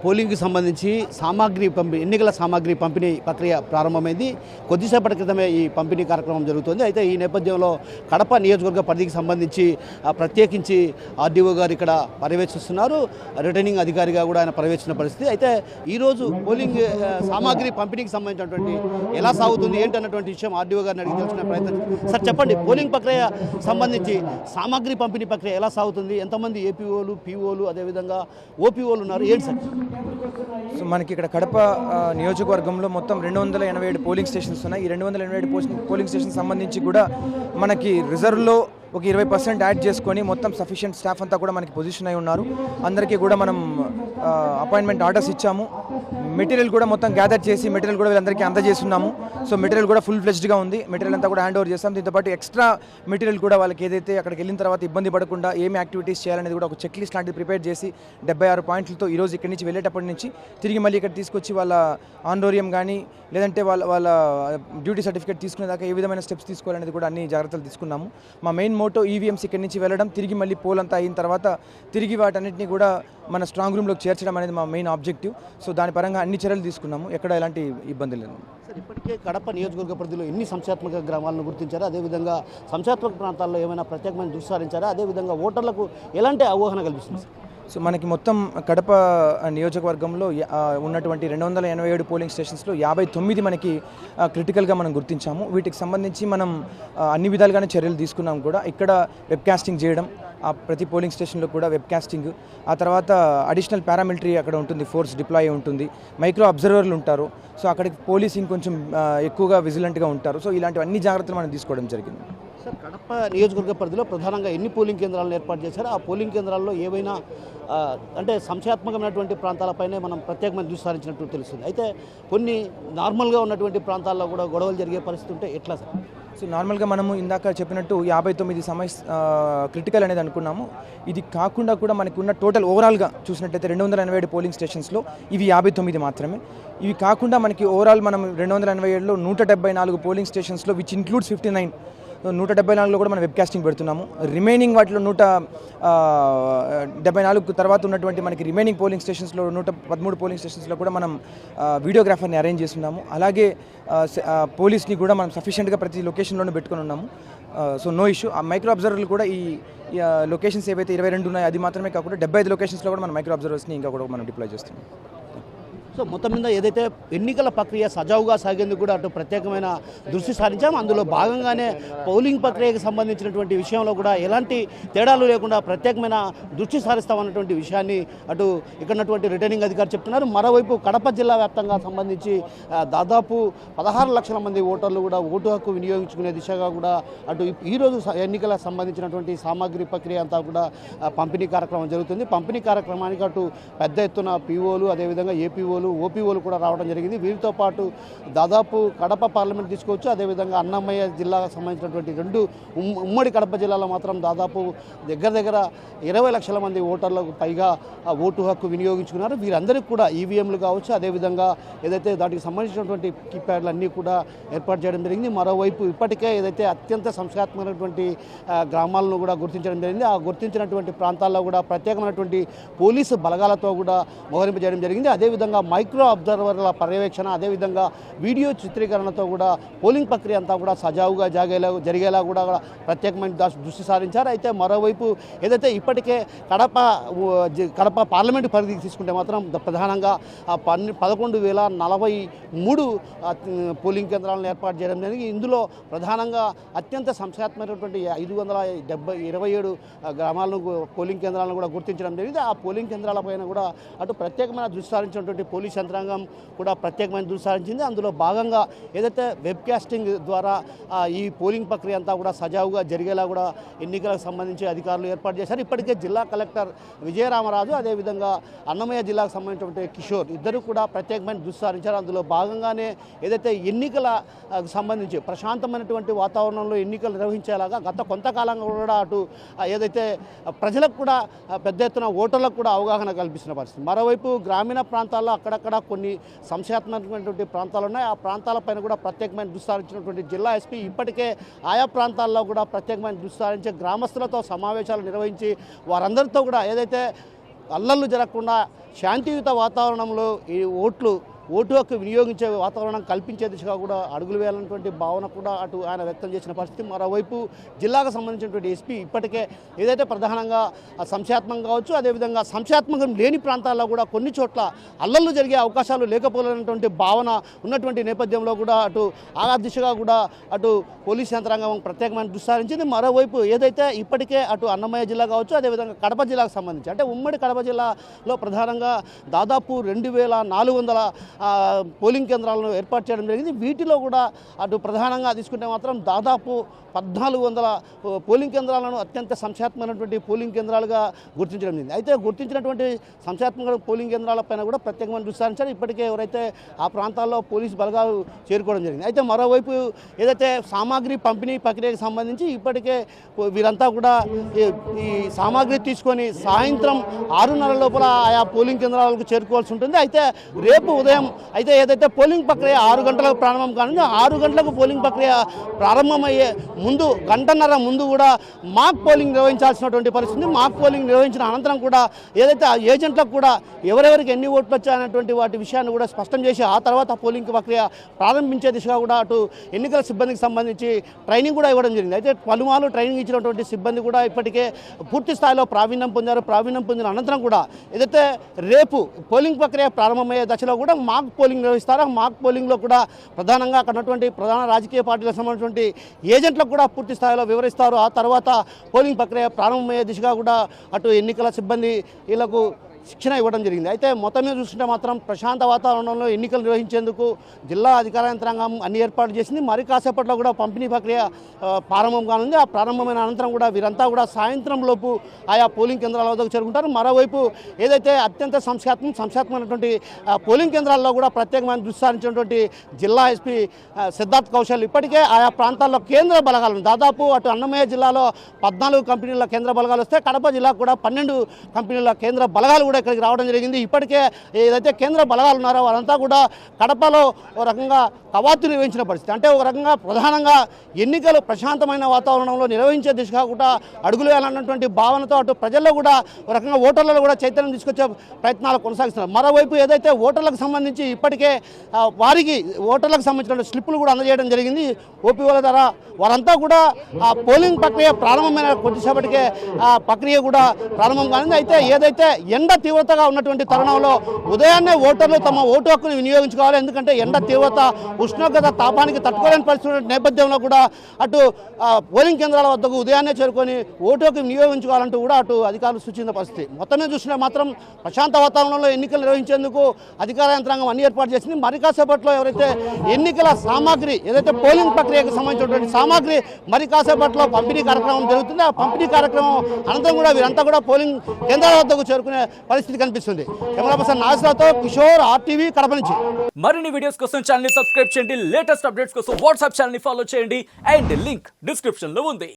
పోలింగ్కి సంబంధించి ఎన్నికల సామాగ్రి పంపిణీ ప్రక్రియ ప్రారంభమైంది. కొద్దిసేపటి క్రితమే ఈ పంపిణీ కార్యక్రమం జరుగుతుంది. అయితే ఈ నేపథ్యంలో కడప నియోజకవర్గ పరిధికి సంబంధించి ప్రత్యేకించి ఆర్డీఓ గారు ఇక్కడ పర్యవేక్షిస్తున్నారు. రిటర్నింగ్ అధికారిగా కూడా ఆయన పర్యవేక్షించిన పరిస్థితి. అయితే ఈరోజు పోలింగ్ సామాగ్రి పంపిణీకి సంబంధించినటువంటి ఎలా సాగుతుంది ఏంటన్నటువంటి విషయం ఆర్డీఓ గారిని అడిగి తెలుసుకునే ప్రయత్నం. సార్ చెప్పండి, పోలింగ్ ప్రక్రియ సంబంధించి సామాగ్రి పంపిణీ ప్రక్రియ ఎలా సాగుతుంది? ఎంతమంది ఏపీఓలు, పీఓలు, అదేవిధంగా ఓపీఓలు ఉన్నారు, ఏంటి సార్? సో మనకి ఇక్కడ కడప నియోజకవర్గంలో మొత్తం 287 పోలింగ్ స్టేషన్స్ ఉన్నాయి. ఈ 287 పోలింగ్ స్టేషన్ సంబంధించి కూడా మనకి రిజర్వ్లో ఒక 20% యాడ్ చేసుకొని మొత్తం సఫిషియెంట్ స్టాఫ్ అంతా కూడా మనకి పొజిషన్ అయి ఉన్నారు. అందరికీ కూడా మనం అపాయింట్మెంట్ ఆర్డర్స్ ఇచ్చాము. మెటీరియల్ కూడా మొత్తం గ్యాదర్ చేసి మెటీరియల్ కూడా వీళ్ళందరికీ అందజేస్తున్నాము. సో మెటీరియల్ కూడా ఫుల్ ఫ్లెజ్డ్గా ఉంది. మెటీరియల్ అంతా కూడా హ్యాండ్ ఓవర్ చేస్తాం. దీంతోపాటు ఎక్స్ట్రా మెటీరియల్ కూడా వాళ్ళకి ఏదైతే అక్కడికి వెళ్ళిన తర్వాత ఇబ్బంది పడకుండా ఏమి యాక్టివిటీస్ చేయాలనేది కూడా ఒక చెక్ లిస్ట్ లాంటిది ప్రిపేర్ చేసి 76 పాయింట్లతో ఈరోజు ఇక్కడి నుంచి వెళ్ళేటప్పటి నుంచి తిరిగి మళ్ళీ ఇక్కడ తీసుకొచ్చి వాళ్ళ ఆన్రోరియం కానీ లేదంటే వాళ్ళ డ్యూటీ సర్టిఫికేట్ తీసుకునేదాకా ఏ విధమైన స్టెప్స్ తీసుకోవాలనేది కూడా అన్ని జాగ్రత్తలు తీసుకున్నాము. మా మెయిన్ మోటో ఈవీఎంస్ ఇక్కడి నుంచి వెళ్ళడం, తిరిగి మళ్ళీ పోల్ అంతా అయిన తర్వాత తిరిగి వాటన్నిటిని కూడా మన స్ట్రాంగ్ రూమ్లోకి చేర్చడం అనేది మా మెయిన్ ఆబ్జెక్టివ్. సో దాని పరంగా అన్ని చర్యలు తీసుకున్నాము. ఎక్కడ ఎలాంటి ఇబ్బంది లేదు. సార్, ఇప్పటికే కడప నియోజకవర్గ పరిధిలో ఎన్ని సంఖ్యాత్మక గ్రామాలను గుర్తించారా? అదేవిధంగా సంఖ్యాత్మక ప్రాంతాల్లో ఏమైనా ప్రత్యేకమైన దృష్టి సారించారా? అదేవిధంగా ఓటర్లకు ఎలాంటి అవగాహన కల్పిస్తుంది సార్? సో మనకి మొత్తం కడప నియోజకవర్గంలో ఉన్నటువంటి 287 పోలింగ్ స్టేషన్స్లో 59 మనకి క్రిటికల్గా మనం గుర్తించాము. వీటికి సంబంధించి మనం అన్ని విధాలుగానే చర్యలు తీసుకున్నాం కూడా. ఇక్కడ వెబ్కాస్టింగ్ చేయడం, ఆ ప్రతి పోలింగ్ స్టేషన్లో కూడా వెబ్కాస్టింగ్, ఆ తర్వాత అడిషనల్ పారామిలిటరీ అక్కడ ఉంటుంది, ఫోర్స్ డిప్లాయ్ ఉంటుంది, మైక్రో అబ్జర్వర్లు ఉంటారు. సో అక్కడికి పోలీసింగ్ కొంచెం ఎక్కువగా విజిలెంట్గా ఉంటారు. సో ఇలాంటివన్నీ జాగ్రత్తలు మనం తీసుకోవడం జరిగింది. సార్, కడప నియోజకవర్గ పరిధిలో ప్రధానంగా ఎన్ని పోలింగ్ కేంద్రాలను ఏర్పాటు చేశారు? ఆ పోలింగ్ కేంద్రాల్లో ఏవైనా అంటే సంఖ్యాత్మకమైనటువంటి ప్రాంతాలపైనే మనం ప్రత్యేకమైన దృష్టి సారించినట్టు తెలుస్తుంది. అయితే కొన్ని నార్మల్గా ఉన్నటువంటి ప్రాంతాల్లో కూడా గొడవలు జరిగే పరిస్థితి ఉంటే ఎట్లా సార్? సో నార్మల్గా మనము ఇందాక చెప్పినట్టు 59 క్రిటికల్ అనేది అనుకున్నాము. ఇది కాకుండా కూడా మనకు ఉన్న టోటల్ ఓవరాల్గా చూసినట్టయితే 287 పోలింగ్ స్టేషన్స్లో ఇవి 59 మాత్రమే. ఇవి కాకుండా మనకి ఓవరాల్ మనం 287లో 174 పోలింగ్ స్టేషన్స్లో విచ్ ఇంక్లూడ్స్ 59, 174లో కూడా మనం వెబ్కాస్టింగ్ పెడుతున్నాము. రిమైనింగ్ వాటిలో 174 తర్వాత ఉన్నటువంటి మనకి రిమైనింగ్ పోలింగ్ స్టేషన్స్లో 113 పోలింగ్ స్టేషన్స్లో కూడా మనం వీడియోగ్రాఫర్ని అరేంజ్ చేస్తున్నాము. అలాగే పోలీస్ని కూడా మనం సఫిషియెంట్గా ప్రతి లొకేషన్లోనే పెట్టుకుని ఉన్నాము. So no issue. ఆ మైక్రో అబ్జర్వర్లు కూడా ఈ లొకేషన్స్ ఏవైతే 22 ఉన్నాయో అది మాత్రమే కాకుండా 75 లొకేషన్స్లో కూడా మనం మైక్రో అబ్జర్వర్స్ని ఇంకా కూడా మనం డిప్లాయ్ చేస్తున్నాం. సో మొత్తం మీద ఏదైతే ఎన్నికల ప్రక్రియ సజావుగా సాగేందుకు కూడా అటు ప్రత్యేకమైన దృష్టి సారించాం. అందులో భాగంగానే పోలింగ్ ప్రక్రియకు సంబంధించినటువంటి విషయంలో కూడా ఎలాంటి తేడాలు లేకుండా ప్రత్యేకమైన దృష్టి సారిస్తామన్నటువంటి విషయాన్ని అటు ఇక్కడ రిటర్నింగ్ అధికారి చెప్తున్నారు. మరోవైపు కడప జిల్లా వ్యాప్తంగా సంబంధించి దాదాపు 16 లక్షల మంది ఓటర్లు కూడా ఓటు హక్కు వినియోగించుకునే దిశగా కూడా అటు ఈరోజు ఎన్నికలకు సంబంధించినటువంటి సామాగ్రి ప్రక్రియ అంతా కూడా పంపిణీ కార్యక్రమం జరుగుతుంది. పంపిణీ కార్యక్రమానికి అటు పెద్ద ఎత్తున పీఓలు, అదేవిధంగా ఏపీఓలు, ఓపీఓలు కూడా రావడం జరిగింది. వీరితో పాటు దాదాపు కడప పార్లమెంట్ తీసుకోవచ్చు, అదేవిధంగా అన్నమయ్య జిల్లాకు సంబంధించినటువంటి 2 ఉమ్మడి కడప జిల్లాలో మాత్రం దాదాపు దగ్గర 20 లక్షల మంది ఓటర్లకు పైగా ఓటు హక్కు వినియోగించుకున్నారు. వీరందరికీ కూడా ఈవీఎంలు కావచ్చు, అదేవిధంగా ఏదైతే దానికి సంబంధించినటువంటి కీప్యాడ్లు అన్నీ కూడా ఏర్పాటు చేయడం జరిగింది. మరోవైపు ఇప్పటికే ఏదైతే అత్యంత సంస్కారాత్మకమైనటువంటి గ్రామాలను కూడా గుర్తించడం జరిగింది. ఆ గుర్తించినటువంటి ప్రాంతాల్లో కూడా ప్రత్యేకమైనటువంటి పోలీసు బలగాలతో కూడా మోహరింపజేయడం జరిగింది. అదేవిధంగా మైక్రో అబ్జర్వర్ల పర్యవేక్షణ, అదేవిధంగా వీడియో చిత్రీకరణతో కూడా పోలింగ్ ప్రక్రియ అంతా కూడా సజావుగా జరిగేలా కూడా ప్రత్యేకమైన దృష్టి సారించారు. అయితే మరోవైపు ఏదైతే ఇప్పటికే కడప పార్లమెంటు పరిధికి తీసుకుంటే మాత్రం ప్రధానంగా 11,043 పోలింగ్ కేంద్రాలను ఏర్పాటు చేయడం జరిగింది. ఇందులో ప్రధానంగా అత్యంత సంఖ్యాత్మకమైనటువంటి 527 గ్రామాలను పోలింగ్ కేంద్రాలను కూడా గుర్తించడం జరిగింది. ఆ పోలింగ్ కేంద్రాలపైన కూడా అటు ప్రత్యేకమైన దృష్టి సారించినటువంటి పోలీస్ యంత్రాంగం కూడా ప్రత్యేకమైన దృష్టి సారించింది. అందులో భాగంగా ఏదైతే వెబ్కాస్టింగ్ ద్వారా ఈ పోలింగ్ ప్రక్రియ అంతా కూడా సజావుగా జరిగేలా కూడా ఎన్నికలకు సంబంధించి అధికారులు ఏర్పాటు చేశారు. ఇప్పటికే జిల్లా కలెక్టర్ విజయరామరాజు, అదేవిధంగా అన్నమయ్య జిల్లాకు సంబంధించినటువంటి కిషోర్ ఇద్దరు కూడా ప్రత్యేకమైన దృష్టి సారించారు. అందులో భాగంగానే ఏదైతే ఎన్నికలకు సంబంధించి ప్రశాంతమైనటువంటి వాతావరణంలో ఎన్నికలు నిర్వహించేలాగా గత కొంతకాలంగా కూడా అటు ఏదైతే ప్రజలకు కూడా పెద్ద ఎత్తున ఓటర్లకు కూడా అవగాహన కల్పిస్తున్న పరిస్థితి. మరోవైపు గ్రామీణ ప్రాంతాల్లో అక్కడక్కడ కొన్ని సంశయాత్మకమైనటువంటి ప్రాంతాలు ఉన్నాయి. ఆ ప్రాంతాలపైన కూడా ప్రత్యేకమైన దృష్టి సారించినటువంటి జిల్లా ఎస్పీ ఇప్పటికే ఆయా ప్రాంతాల్లో కూడా ప్రత్యేకమైన దృష్టి సారించి గ్రామస్తులతో సమావేశాలు నిర్వహించి వారందరితో కూడా ఏదైతే అల్లర్లు జరగకుండా శాంతియుత వాతావరణంలో ఈ ఓటు హక్కు వినియోగించే వాతావరణం కల్పించే దిశగా కూడా అడుగులు వేయాలన్నటువంటి భావన కూడా అటు ఆయన వ్యక్తం చేసిన పరిస్థితి. మరోవైపు జిల్లాకు సంబంధించినటువంటి ఎస్పీ ఇప్పటికే ఏదైతే ప్రధానంగా సంశయాత్మకం కావచ్చు, అదేవిధంగా సంశయాత్మకం లేని ప్రాంతాల్లో కూడా కొన్ని చోట్ల అల్లర్లు జరిగే అవకాశాలు లేకపోలేనటువంటి భావన ఉన్నటువంటి నేపథ్యంలో కూడా అటు ఆ దిశగా కూడా అటు పోలీస్ యంత్రాంగం ప్రత్యేకమైన దృష్టి సారించింది. మరోవైపు ఏదైతే ఇప్పటికే అటు అన్నమయ్య జిల్లా కావచ్చు, అదేవిధంగా కడప జిల్లాకు సంబంధించి అంటే ఉమ్మడి కడప జిల్లాలో ప్రధానంగా దాదాపు 2400 పోలింగ్ కేంద్రాలను ఏర్పాటు చేయడం జరిగింది. వీటిలో కూడా అటు ప్రధానంగా తీసుకుంటే మాత్రం దాదాపు 1400 పోలింగ్ కేంద్రాలను అత్యంత సంశయాత్మకమైనటువంటి పోలింగ్ కేంద్రాలుగా గుర్తించడం జరిగింది. అయితే గుర్తించినటువంటి సంశయాత్మక పోలింగ్ కేంద్రాలపైన కూడా ప్రత్యేకమైన దృష్టి సారించారు. ఇప్పటికే ఎవరైతే ఆ ప్రాంతాల్లో పోలీసు బలగాలు చేరుకోవడం జరిగింది. అయితే మరోవైపు ఏదైతే సామాగ్రి పంపిణీ ప్రక్రియకు సంబంధించి ఇప్పటికే వీరంతా కూడా ఈ సామాగ్రి తీసుకొని సాయంత్రం 6:30 లోపల ఆయా పోలింగ్ కేంద్రాలకు చేరుకోవాల్సి ఉంటుంది. అయితే రేపు ఉదయం అయితే ఏదైతే పోలింగ్ ప్రక్రియ 6 గంటలకు ప్రారంభం కానుంది, 6 గంటలకు పోలింగ్ ప్రక్రియ ప్రారంభమయ్యే ముందు గంటన్నర ముందు కూడా మాక్ పోలింగ్ నిర్వహించాల్సినటువంటి పరిస్థితి. మాక్ పోలింగ్ నిర్వహించిన అనంతరం కూడా ఏదైతే ఆ ఏజెంట్లకు కూడా ఎవరెవరికి ఎన్ని ఓట్లు వచ్చాయనేటువంటి వాటి విషయాన్ని కూడా స్పష్టం చేసి ఆ తర్వాత పోలింగ్ ప్రక్రియ ప్రారంభించే దిశగా కూడా అటు ఎన్నికల సిబ్బందికి సంబంధించి ట్రైనింగ్ కూడా ఇవ్వడం జరిగింది. అయితే పలుమార్లు ట్రైనింగ్ ఇచ్చినటువంటి సిబ్బంది కూడా ఇప్పటికే పూర్తి స్థాయిలో ప్రావీణ్యం పొందారు. ప్రావీణ్యం పొందిన అనంతరం కూడా ఏదైతే రేపు పోలింగ్ ప్రక్రియ ప్రారంభమయ్యే దశలో కూడా మాక్ పోలింగ్ నిర్వహిస్తారు. మాక్ పోలింగ్లో కూడా ప్రధానంగా అక్కడ ఉన్నటువంటి ప్రధాన రాజకీయ పార్టీలకు సంబంధించినటువంటి ఏజెంట్లకు కూడా పూర్తి స్థాయిలో వివరిస్తారు. ఆ తర్వాత పోలింగ్ ప్రక్రియ ప్రారంభమయ్యే దిశగా కూడా అటు ఎన్నికల సిబ్బంది వీళ్ళకు శిక్షణ ఇవ్వడం జరిగింది. అయితే మొత్తం మీద చూస్తుంటే మాత్రం ప్రశాంత వాతావరణంలో ఎన్నికలు నిర్వహించేందుకు జిల్లా అధికార యంత్రాంగం అన్ని ఏర్పాట్లు చేసింది. మరి కాసేపట్లో కూడా పంపిణీ ప్రక్రియ ప్రారంభం కానుంది. ఆ ప్రారంభమైన అనంతరం కూడా వీరంతా కూడా సాయంత్రం లోపు ఆయా పోలింగ్ కేంద్రాల వద్దకు చేరుకుంటారు. మరోవైపు ఏదైతే అత్యంత సంశయాత్మకమైనటువంటి పోలింగ్ కేంద్రాల్లో కూడా ప్రత్యేకమైన దృష్టి సారించినటువంటి జిల్లా ఎస్పీ సిద్ధార్థ్ కౌశల్ ఇప్పటికే ఆయా ప్రాంతాల్లో కేంద్ర బలగాలను దాదాపు అటు అన్నమయ్య జిల్లాలో 14 కంపెనీల కేంద్ర బలగాలు వస్తే కడప జిల్లాకు కూడా 12 కంపెనీల కేంద్ర బలగాలు కూడా ఇక్కడికి రావడం జరిగింది. ఇప్పటికే ఏదైతే కేంద్ర బలగాలు ఉన్నారో వారంతా కూడా కడపలో ఒక రకంగా కవాతు నిర్వహించిన పరిస్థితి. అంటే ఒక రకంగా ప్రధానంగా ఎన్నికలు ప్రశాంతమైన వాతావరణంలో నిర్వహించే దిశగా కూడా అడుగులు వేయాలన్నటువంటి భావనతో అటు ప్రజల్లో కూడా ఒక రకంగా ఓటర్లలో కూడా చైతన్యం తీసుకొచ్చే ప్రయత్నాలు కొనసాగిస్తున్నారు. మరోవైపు ఏదైతే ఓటర్లకు సంబంధించి ఇప్పటికే వారికి ఓటర్లకు సంబంధించిన స్లిప్పులు కూడా అందజేయడం జరిగింది ఓపీ వాళ్ళ ద్వారా. వారంతా కూడా ఆ పోలింగ్ ప్రక్రియ ప్రారంభమైన కొద్దిసేపటికే ఆ ప్రక్రియ కూడా ప్రారంభం కానుంది. అయితే ఏదైతే ఎండ తీవ్రతగా ఉన్నటువంటి తరుణంలో ఉదయాన్నే ఓటర్లు తమ ఓటు హక్కును వినియోగించుకోవాలి. ఎందుకంటే ఎండ తీవ్రత, ఉష్ణోగ్రత, తాపానికి తట్టుకోలేని పరిస్థితి నేపథ్యంలో కూడా అటు పోలింగ్ కేంద్రాల వద్దకు ఉదయాన్నే చేరుకొని ఓటు హక్కు వినియోగించుకోవాలంటూ కూడా అటు అధికారులు సూచించిన పరిస్థితి. మొత్తం మీద చూసినా మాత్రం ప్రశాంత వాతావరణంలో ఎన్నికలు నిర్వహించేందుకు అధికార యంత్రాంగం అన్ని ఏర్పాటు చేసింది. మరి కాసేపట్లో ఎవరైతే ఎన్నికల సామాగ్రి ఏదైతే పోలింగ్ ప్రక్రియకు సంబంధించినటువంటి సామాగ్రి మరి కాసేపట్లో పంపిణీ కార్యక్రమం జరుగుతుంది. ఆ పంపిణీ కార్యక్రమం అనంతరం కూడా వీరంతా కూడా పోలింగ్ కేంద్రాల వద్దకు చేరుకునే పరిస్థితి కనిపిస్తుంది. కెమెరా పర్సన్ నాగేశ్వరరావుతో కిషోర్, RTV, కడప నుంచి. మరిన్ని వీడియోస్ కోసం ఛానల్ ని సబ్స్క్రైబ్ చేయండి. లేటెస్ట్ అప్డేట్స్ కోసం వాట్సాప్ ఛానల్ ని ఫాలో చేయండి. అండ్ లింక్ డిస్క్రిప్షన్ లో ఉంది.